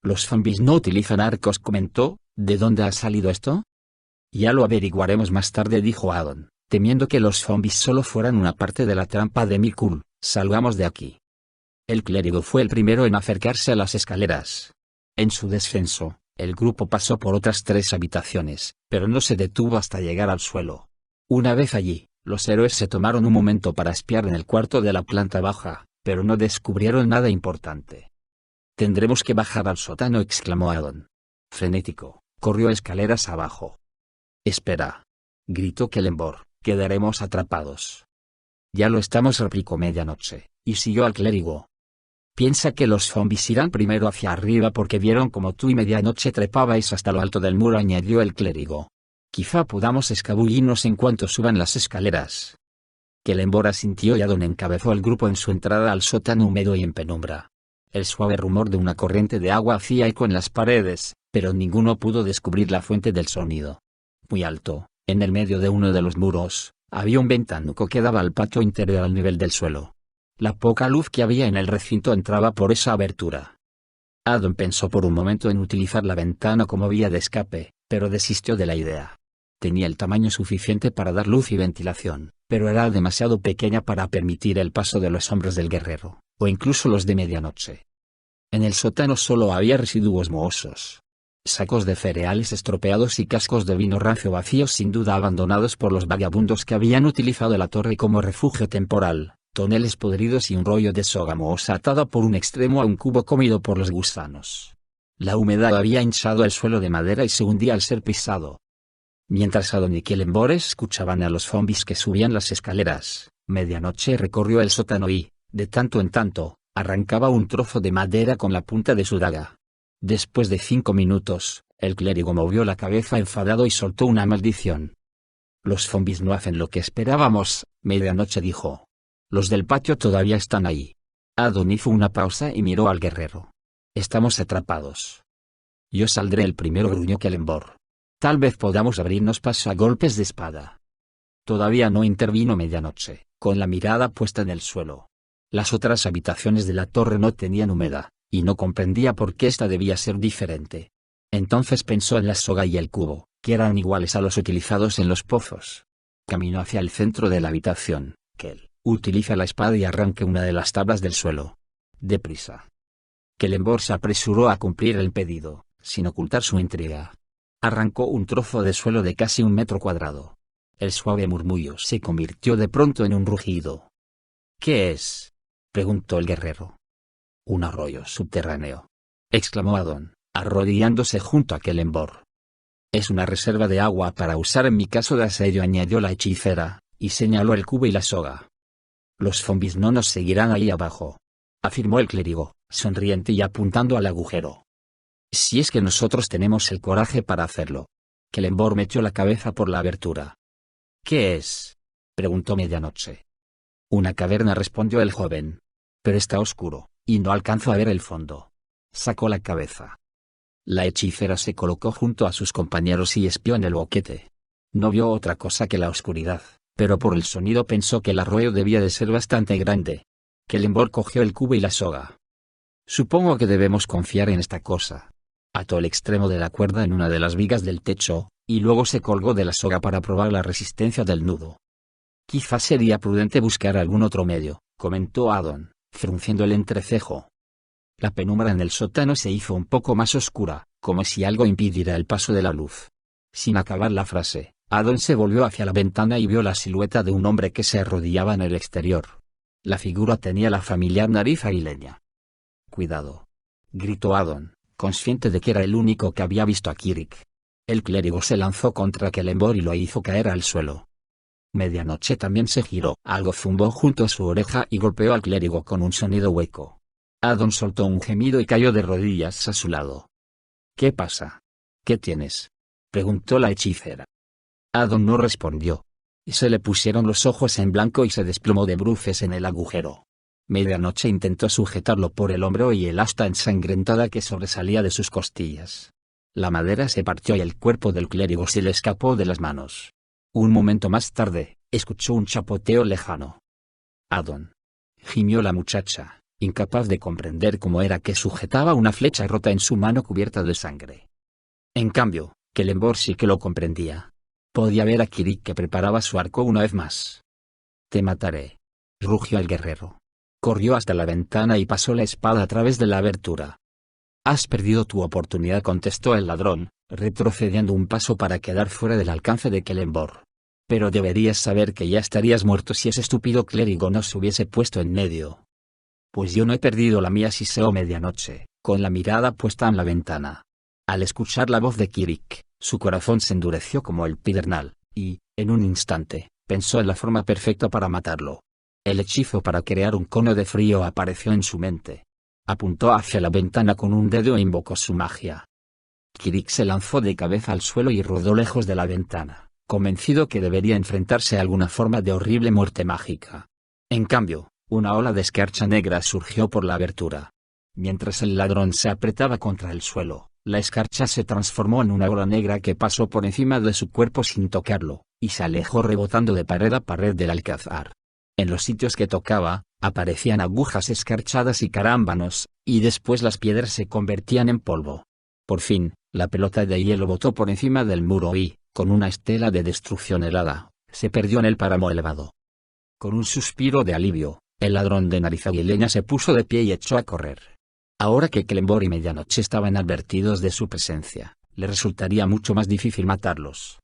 Los zombies no utilizan arcos, comentó. ¿De dónde ha salido esto? Ya lo averiguaremos más tarde, dijo Addon, temiendo que los zombies solo fueran una parte de la trampa de Mikul. Salgamos de aquí. El clérigo fue el primero en acercarse a las escaleras. En su descenso, el grupo pasó por otras 3 habitaciones, pero no se detuvo hasta llegar al suelo. Una vez allí, los héroes se tomaron un momento para espiar en el cuarto de la planta baja, pero no descubrieron nada importante. Tendremos que bajar al sótano, exclamó Addon. Frenético, corrió escaleras abajo. Espera, gritó Kelenborg, quedaremos atrapados. Ya lo estamos, replicó Medianoche, y siguió al clérigo. Piensa que los zombies irán primero hacia arriba porque vieron como tú y Medianoche trepabais hasta lo alto del muro, añadió el clérigo. Quizá podamos escabullirnos en cuanto suban las escaleras. Kelenborg asintió y Addon encabezó al grupo en su entrada al sótano húmedo y en penumbra. El suave rumor de una corriente de agua hacía eco en las paredes, pero ninguno pudo descubrir la fuente del sonido. Muy alto, en el medio de uno de los muros, había un ventanuco que daba al patio interior al nivel del suelo. La poca luz que había en el recinto entraba por esa abertura. Addon pensó por un momento en utilizar la ventana como vía de escape, pero desistió de la idea. Tenía el tamaño suficiente para dar luz y ventilación, pero era demasiado pequeña para permitir el paso de los hombres del guerrero, o incluso los de Medianoche. En el sótano solo había residuos mohosos. Sacos de cereales estropeados y cascos de vino rancio vacíos, sin duda abandonados por los vagabundos que habían utilizado la torre como refugio temporal, toneles podridos y un rollo de soga mohosa atada por un extremo a un cubo comido por los gusanos. La humedad había hinchado el suelo de madera y se hundía al ser pisado. Mientras Addon y Kelenborg escuchaban a los zombies que subían las escaleras, Medianoche recorrió el sótano y, de tanto en tanto, arrancaba un trozo de madera con la punta de su daga. Después de 5 minutos, el clérigo movió la cabeza enfadado y soltó una maldición. Los zombies no hacen lo que esperábamos, Medianoche dijo. Los del patio todavía están ahí. Addon hizo una pausa y miró al guerrero. Estamos atrapados. Yo saldré el primero, gruñó Kelenborg. Tal vez podamos abrirnos paso a golpes de espada. Todavía no, intervino Medianoche, con la mirada puesta en el suelo. Las otras habitaciones de la torre no tenían humedad, y no comprendía por qué esta debía ser diferente. Entonces pensó en la soga y el cubo, que eran iguales a los utilizados en los pozos. Caminó hacia el centro de la habitación. Kel, utiliza la espada y arranque una de las tablas del suelo. Deprisa. Kelenborg se apresuró a cumplir el pedido, sin ocultar su intriga. Arrancó un trozo de suelo de casi 1 metro cuadrado. El suave murmullo se convirtió de pronto en un rugido. ¿Qué es?, preguntó el guerrero. Un arroyo subterráneo, exclamó Addon, arrodillándose junto a Kelenborg. Es una reserva de agua para usar en mi caso de asedio, añadió la hechicera, y señaló el cubo y la soga. Los zombies no nos seguirán ahí abajo, afirmó el clérigo, sonriente y apuntando al agujero. Si es que nosotros tenemos el coraje para hacerlo. Kelenborg metió la cabeza por la abertura. ¿Qué es?, preguntó Medianoche. Una caverna, respondió el joven. Pero está oscuro, y no alcanzo a ver el fondo. Sacó la cabeza. La hechicera se colocó junto a sus compañeros y espió en el boquete. No vio otra cosa que la oscuridad, pero por el sonido pensó que el arroyo debía de ser bastante grande. Celeborn cogió el cubo y la soga. Supongo que debemos confiar en esta cosa. Ató el extremo de la cuerda en una de las vigas del techo, y luego se colgó de la soga para probar la resistencia del nudo. Quizás sería prudente buscar algún otro medio, comentó Addon, frunciendo el entrecejo. La penumbra en el sótano se hizo un poco más oscura, como si algo impidiera el paso de la luz. Sin acabar la frase, Addon se volvió hacia la ventana y vio la silueta de un hombre que se arrodillaba en el exterior. La figura tenía la familiar nariz aguileña. «Cuidado», gritó Addon, consciente de que era el único que había visto a Kirik. El clérigo se lanzó contra Celeborn y lo hizo caer al suelo. Medianoche también se giró. Algo zumbó junto a su oreja y golpeó al clérigo con un sonido hueco. Addon soltó un gemido y cayó de rodillas a su lado. «¿Qué pasa? ¿Qué tienes?», preguntó la hechicera. Addon no respondió. Se le pusieron los ojos en blanco y se desplomó de bruces en el agujero. Medianoche intentó sujetarlo por el hombro y el asta ensangrentada que sobresalía de sus costillas. La madera se partió y el cuerpo del clérigo se le escapó de las manos. Un momento más tarde, escuchó un chapoteo lejano. «Addon», gimió la muchacha, incapaz de comprender cómo era que sujetaba una flecha rota en su mano cubierta de sangre. En cambio, Celeborn sí que lo comprendía. Podía ver a Kirik que preparaba su arco una vez más. «Te mataré», rugió el guerrero. Corrió hasta la ventana y pasó la espada a través de la abertura. «Has perdido tu oportunidad», contestó el ladrón, retrocediendo un paso para quedar fuera del alcance de Celeborn. «Pero deberías saber que ya estarías muerto si ese estúpido clérigo no se hubiese puesto en medio». «Pues yo no he perdido la mía», siseó Medianoche, con la mirada puesta en la ventana. Al escuchar la voz de Kirik, su corazón se endureció como el pedernal, y, en un instante, pensó en la forma perfecta para matarlo. El hechizo para crear un cono de frío apareció en su mente. Apuntó hacia la ventana con un dedo e invocó su magia. Kirik se lanzó de cabeza al suelo y rodó lejos de la ventana, convencido que debería enfrentarse a alguna forma de horrible muerte mágica. En cambio, una ola de escarcha negra surgió por la abertura. Mientras el ladrón se apretaba contra el suelo, la escarcha se transformó en una ola negra que pasó por encima de su cuerpo sin tocarlo, y se alejó rebotando de pared a pared del alcázar. En los sitios que tocaba, aparecían agujas escarchadas y carámbanos, y después las piedras se convertían en polvo. Por fin, la pelota de hielo botó por encima del muro y, con una estela de destrucción helada, se perdió en el páramo elevado. Con un suspiro de alivio, el ladrón de nariz aguileña se puso de pie y echó a correr. Ahora que Celeborn y Medianoche estaban advertidos de su presencia, le resultaría mucho más difícil matarlos.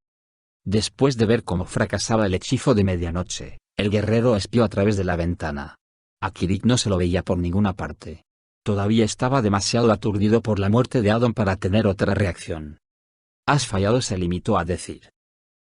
Después de ver cómo fracasaba el hechizo de Medianoche, el guerrero espió a través de la ventana. A Kirik no se lo veía por ninguna parte. Todavía estaba demasiado aturdido por la muerte de Addon para tener otra reacción. «Has fallado», se limitó a decir.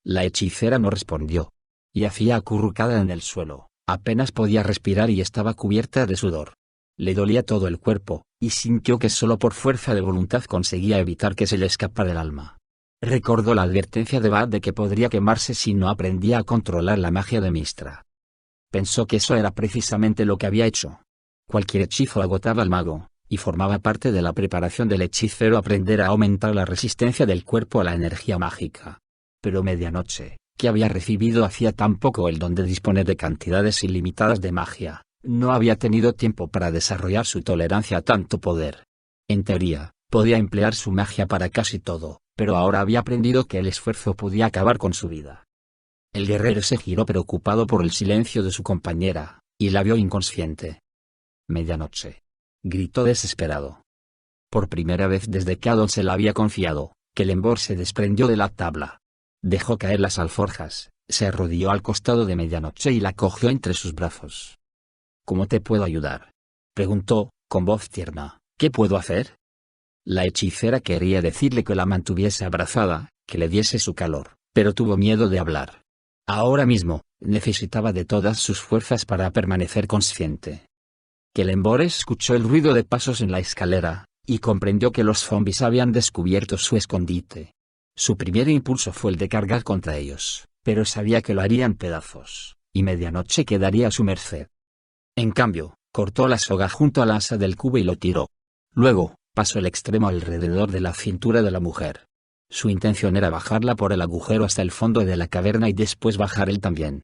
La hechicera no respondió. Yacía acurrucada en el suelo, apenas podía respirar y estaba cubierta de sudor. Le dolía todo el cuerpo, y sintió que solo por fuerza de voluntad conseguía evitar que se le escapara el alma. Recordó la advertencia de Bad de que podría quemarse si no aprendía a controlar la magia de Mystra. Pensó que eso era precisamente lo que había hecho. Cualquier hechizo agotaba al mago, y formaba parte de la preparación del hechicero aprender a aumentar la resistencia del cuerpo a la energía mágica. Pero Medianoche, que había recibido hacía tan poco el don de disponer de cantidades ilimitadas de magia, no había tenido tiempo para desarrollar su tolerancia a tanto poder. En teoría, podía emplear su magia para casi todo, pero ahora había aprendido que el esfuerzo podía acabar con su vida. El guerrero se giró preocupado por el silencio de su compañera, y la vio inconsciente. «Medianoche», gritó desesperado. Por primera vez desde que Addon se la había confiado, Celeborn se desprendió de la tabla. Dejó caer las alforjas, se arrodilló al costado de Medianoche y la cogió entre sus brazos. «¿Cómo te puedo ayudar?», preguntó, con voz tierna. «¿Qué puedo hacer?». La hechicera quería decirle que la mantuviese abrazada, que le diese su calor, pero tuvo miedo de hablar. Ahora mismo, necesitaba de todas sus fuerzas para permanecer consciente. Celeborn escuchó el ruido de pasos en la escalera, y comprendió que los zombies habían descubierto su escondite. Su primer impulso fue el de cargar contra ellos, pero sabía que lo harían pedazos, y Medianoche quedaría a su merced. En cambio, cortó la soga junto al asa del cubo y lo tiró. Luego, pasó el extremo alrededor de la cintura de la mujer. Su intención era bajarla por el agujero hasta el fondo de la caverna y después bajar él también.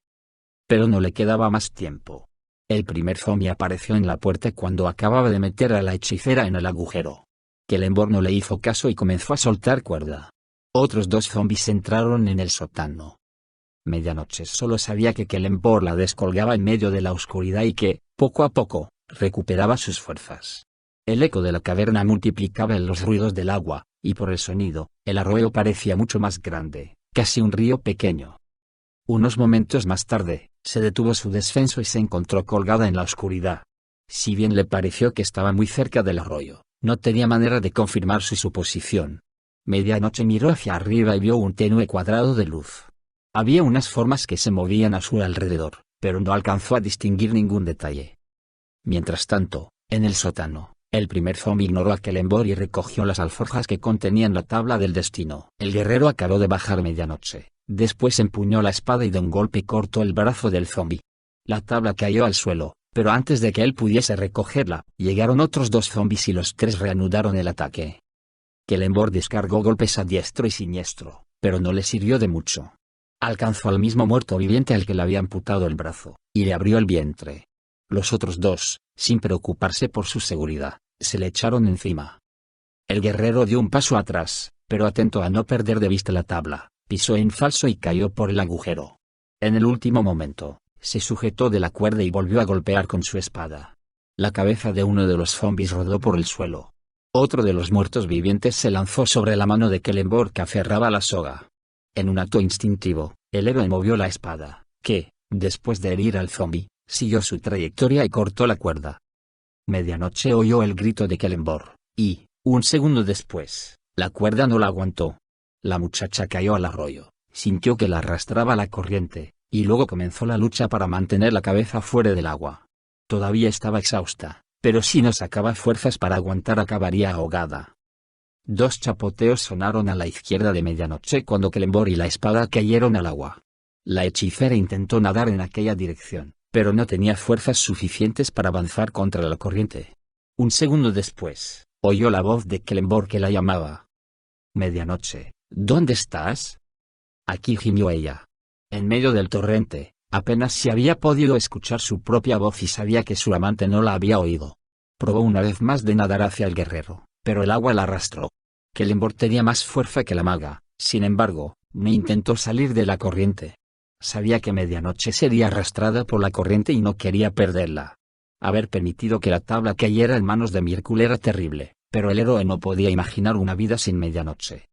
Pero no le quedaba más tiempo. El primer zombie apareció en la puerta cuando acababa de meter a la hechicera en el agujero. Celeborn no le hizo caso y comenzó a soltar cuerda. Otros 2 zombies entraron en el sótano. Medianoche solo sabía que Celeborn la descolgaba en medio de la oscuridad y que, poco a poco, recuperaba sus fuerzas. El eco de la caverna multiplicaba en los ruidos del agua, y por el sonido, el arroyo parecía mucho más grande, casi un río pequeño. Unos momentos más tarde, se detuvo su descenso y se encontró colgada en la oscuridad. Si bien le pareció que estaba muy cerca del arroyo, no tenía manera de confirmar su suposición. Medianoche miró hacia arriba y vio un tenue cuadrado de luz. Había unas formas que se movían a su alrededor, pero no alcanzó a distinguir ningún detalle. Mientras tanto, en el sótano, el primer zombie ignoró a Celeborn y recogió las alforjas que contenían la tabla del destino. El guerrero acabó de bajar medianoche. Después empuñó la espada y de un golpe cortó el brazo del zombi. La tabla cayó al suelo, pero antes de que él pudiese recogerla, llegaron otros 2 zombis y los 3 reanudaron el ataque. Celeborn descargó golpes a diestro y siniestro, pero no le sirvió de mucho. Alcanzó al mismo muerto viviente al que le había amputado el brazo, y le abrió el vientre. Los otros 2, sin preocuparse por su seguridad, se le echaron encima. El guerrero dio un paso atrás, pero atento a no perder de vista la tabla. Pisó en falso y cayó por el agujero. En el último momento, se sujetó de la cuerda y volvió a golpear con su espada. La cabeza de uno de los zombies rodó por el suelo. Otro de los muertos vivientes se lanzó sobre la mano de Celeborn que aferraba la soga. En un acto instintivo, el héroe movió la espada, que, después de herir al zombi, siguió su trayectoria y cortó la cuerda. Medianoche oyó el grito de Celeborn, y, un segundo después, la cuerda no la aguantó. La muchacha cayó al arroyo, sintió que la arrastraba la corriente, y luego comenzó la lucha para mantener la cabeza fuera del agua. Todavía estaba exhausta, pero si no sacaba fuerzas para aguantar acabaría ahogada. 2 chapoteos sonaron a la izquierda de medianoche cuando Celeborn y la espada cayeron al agua. La hechicera intentó nadar en aquella dirección, pero no tenía fuerzas suficientes para avanzar contra la corriente. Un segundo después, oyó la voz de Celeborn que la llamaba. Medianoche. ¿Dónde estás? Aquí, gimió ella. En medio del torrente, apenas si había podido escuchar su propia voz y sabía que su amante no la había oído. Probó una vez más de nadar hacia el guerrero, pero el agua la arrastró. Celeborn tenía más fuerza que la maga, sin embargo, no intentó salir de la corriente. Sabía que medianoche sería arrastrada por la corriente y no quería perderla. Haber permitido que la tabla cayera en manos de Myrkul era terrible, pero el héroe no podía imaginar una vida sin medianoche.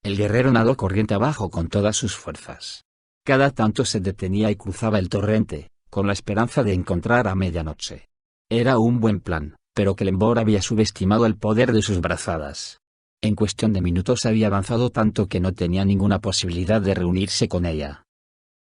El guerrero nadó corriente abajo con todas sus fuerzas. Cada tanto se detenía y cruzaba el torrente, con la esperanza de encontrar a medianoche. Era un buen plan, pero Celeborn había subestimado el poder de sus brazadas. En cuestión de minutos había avanzado tanto que no tenía ninguna posibilidad de reunirse con ella.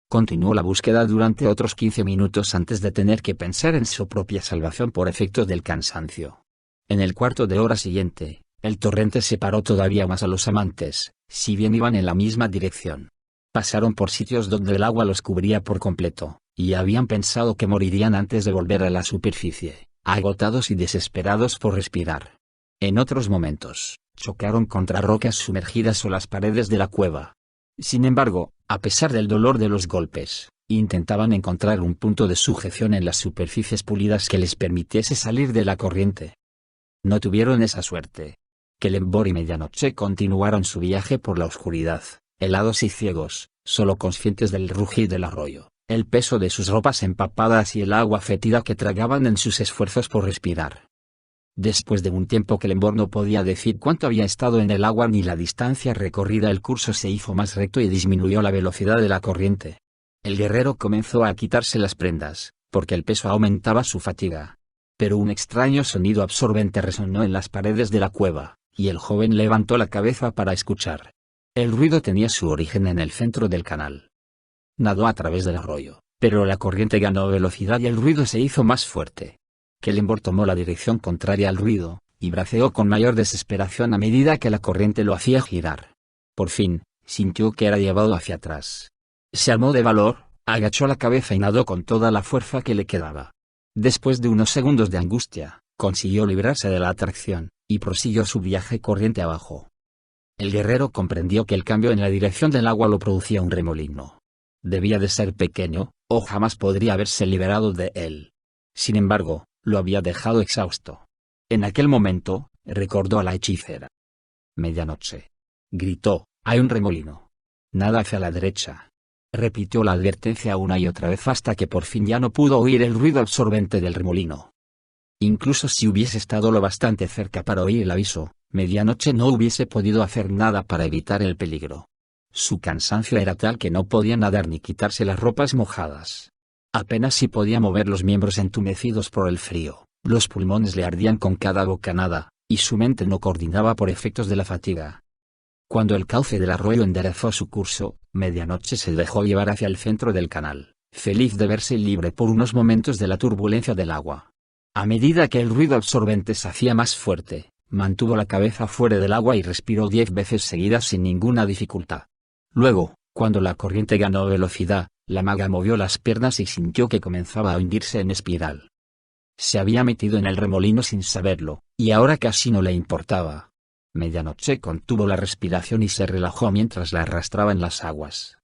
Continuó la búsqueda durante otros 15 minutos antes de tener que pensar en su propia salvación por efectos del cansancio. En el cuarto de hora siguiente, el torrente separó todavía más a los amantes, si bien iban en la misma dirección. Pasaron por sitios donde el agua los cubría por completo, y habían pensado que morirían antes de volver a la superficie, agotados y desesperados por respirar. En otros momentos, chocaron contra rocas sumergidas o las paredes de la cueva. Sin embargo, a pesar del dolor de los golpes, intentaban encontrar un punto de sujeción en las superficies pulidas que les permitiese salir de la corriente. No tuvieron esa suerte. Celeborn y medianoche continuaron su viaje por la oscuridad, helados y ciegos, solo conscientes del rugir del arroyo, el peso de sus ropas empapadas y el agua fétida que tragaban en sus esfuerzos por respirar. Después de un tiempo Celeborn no podía decir cuánto había estado en el agua ni la distancia recorrida, el curso se hizo más recto y disminuyó la velocidad de la corriente. El guerrero comenzó a quitarse las prendas, porque el peso aumentaba su fatiga. Pero un extraño sonido absorbente resonó en las paredes de la cueva, y el joven levantó la cabeza para escuchar. El ruido tenía su origen en el centro del canal. Nadó a través del arroyo, pero la corriente ganó velocidad y el ruido se hizo más fuerte. Celeborn tomó la dirección contraria al ruido, y braceó con mayor desesperación a medida que la corriente lo hacía girar. Por fin, sintió que era llevado hacia atrás. Se armó de valor, agachó la cabeza y nadó con toda la fuerza que le quedaba. Después de unos segundos de angustia, consiguió librarse de la atracción, y prosiguió su viaje corriente abajo. El guerrero comprendió que el cambio en la dirección del agua lo producía un remolino. Debía de ser pequeño, o jamás podría haberse liberado de él. Sin embargo, lo había dejado exhausto. En aquel momento, recordó a la hechicera. «Medianoche», gritó, «hay un remolino. Nada hacia la derecha». Repitió la advertencia una y otra vez hasta que por fin ya no pudo oír el ruido absorbente del remolino. Incluso si hubiese estado lo bastante cerca para oír el aviso, Medianoche no hubiese podido hacer nada para evitar el peligro. Su cansancio era tal que no podía nadar ni quitarse las ropas mojadas. Apenas si podía mover los miembros entumecidos por el frío, los pulmones le ardían con cada bocanada, y su mente no coordinaba por efectos de la fatiga. Cuando el cauce del arroyo enderezó su curso, Medianoche se dejó llevar hacia el centro del canal, feliz de verse libre por unos momentos de la turbulencia del agua. A medida que el ruido absorbente se hacía más fuerte, mantuvo la cabeza fuera del agua y respiró 10 veces seguidas sin ninguna dificultad. Luego, cuando la corriente ganó velocidad, la maga movió las piernas y sintió que comenzaba a hundirse en espiral. Se había metido en el remolino sin saberlo, y ahora casi no le importaba. Medianoche contuvo la respiración y se relajó mientras la arrastraba en las aguas.